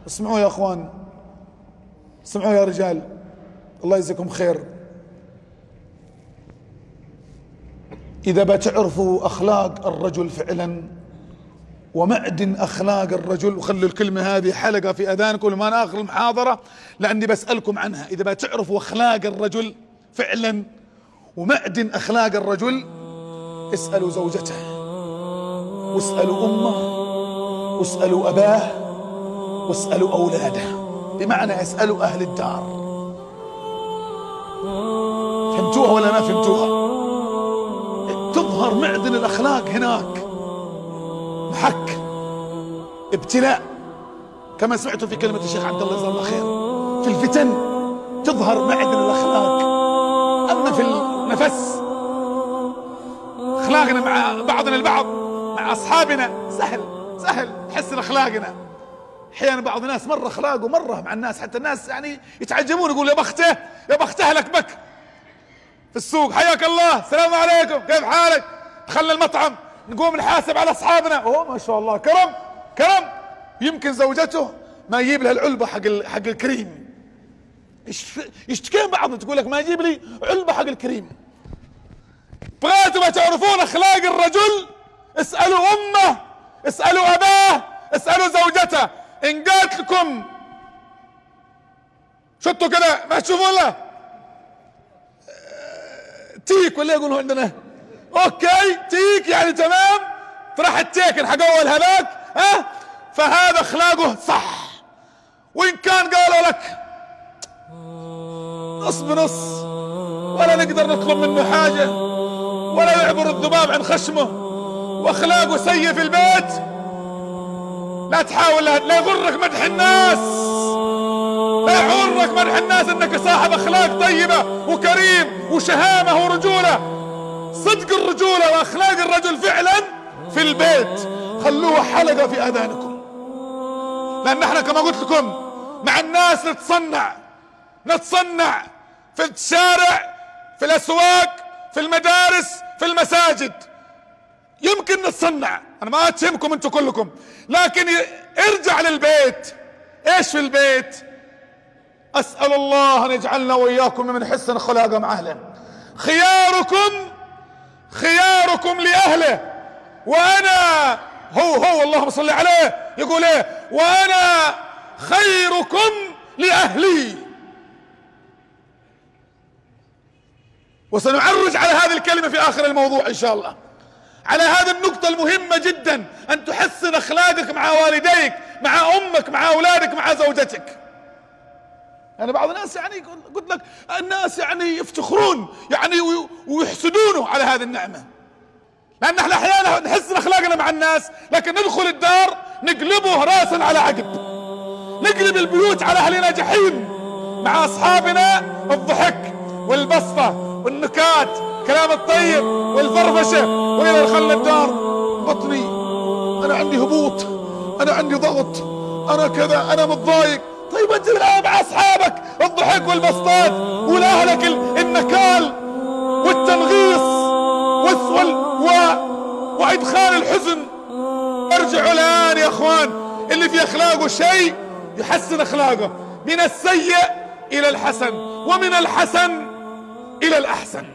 اسمعوا يا اخوان، اسمعوا يا رجال، الله يجزيكم خير. إذا بتعرفوا أخلاق الرجل فعلا ومعدن أخلاق الرجل، وخلوا الكلمة هذه حلقة في أذانكم لما أنا آخر المحاضرة لأني بسألكم عنها. إذا بتعرفوا أخلاق الرجل فعلا ومعدن أخلاق الرجل، اسألوا زوجته واسألوا أمه واسألوا أباه واسألوا أولاده، بمعنى اسألوا أهل الدار. فهمتوها ولا ما فهمتوها؟ تظهر معدن الأخلاق هناك، محك، ابتلاء، كما سمعتوا في كلمة الشيخ عبد الله جزاه الله خير. في الفتن تظهر معدن الأخلاق. أما في النفس أخلاقنا مع بعضنا البعض، مع أصحابنا سهل تحسن أخلاقنا. أحيانا بعض الناس مرة أخلاقه مرة مع الناس، حتى الناس يعني يتعجبون، يقول يا بخته لك بك في السوق، حياك الله، السلام عليكم، كيف حالك؟ دخلنا المطعم نقوم نحاسب على أصحابنا، أوه ما شاء الله كرم. يمكن زوجته ما يجيب لها العلبة حق الكريم، يشتكين بعض، تقول لك ما يجيب لي علبة حق الكريم. بغيتوا ما تعرفون أخلاق الرجل، اسألوا أمه، اسألوا أباه، اسألوا زوجته. إن قالت لكم شطوا كذا ما تشوفون له تيك ولا يقولوا عندنا اوكي تيك يعني تمام، فراح التيكن حق اول هذاك فهذا اخلاقه صح. وان كان قالوا لك نص بنص ولا نقدر نطلب منه حاجة ولا يعبر الذباب عن خشمه واخلاقه سيء في البيت، لا تحاول، لا يغرك مدح الناس، لا يغرك مدح الناس انك صاحب اخلاق طيبة وكريم وشهامة ورجولة. صدق الرجولة واخلاق الرجل فعلا في البيت خلوها حلقة في اذانكم، لان احنا كما قلت لكم مع الناس نتصنع في الشارع، في الاسواق، في المدارس، في المساجد. يمكن نتصنع، انا ما اتهمكم انتم كلكم، لكن ارجع للبيت. ايش في البيت؟ اسأل الله ان يجعلنا واياكم من حسن خلاقه مع اهله. خياركم لاهله، وانا هو اللهم صل عليه يقول ايه؟ وانا خيركم لاهلي. وسنعرج على هذه الكلمة في اخر الموضوع ان شاء الله، على هذه النقطة المهمة جدا، ان تحسن اخلاقك مع والديك، مع امك، مع اولادك، مع زوجتك. يعني بعض الناس يعني قلت لك الناس يعني يفتخرون يعني ويحسدونه على هذه النعمة، لان احنا احيانا نحسن اخلاقنا مع الناس لكن ندخل الدار نقلبه راسا على عقب، نقلب البيوت على اهلنا جحيم. مع اصحابنا الضحك والبسطة والنكات، الكلام الطيب والفرفشة، واذا دخلنا الدار بطني، انا عندي هبوط، انا عندي ضغط، انا كذا، انا متضايق. طيب انت الان مع اصحابك الضحك والبسطات، ولاهلك النكال والتنغيص وادخال الحزن. ارجعوا الان يا اخوان، اللي في اخلاقه شيء يحسن اخلاقه، من السيء الى الحسن، ومن الحسن الى الاحسن.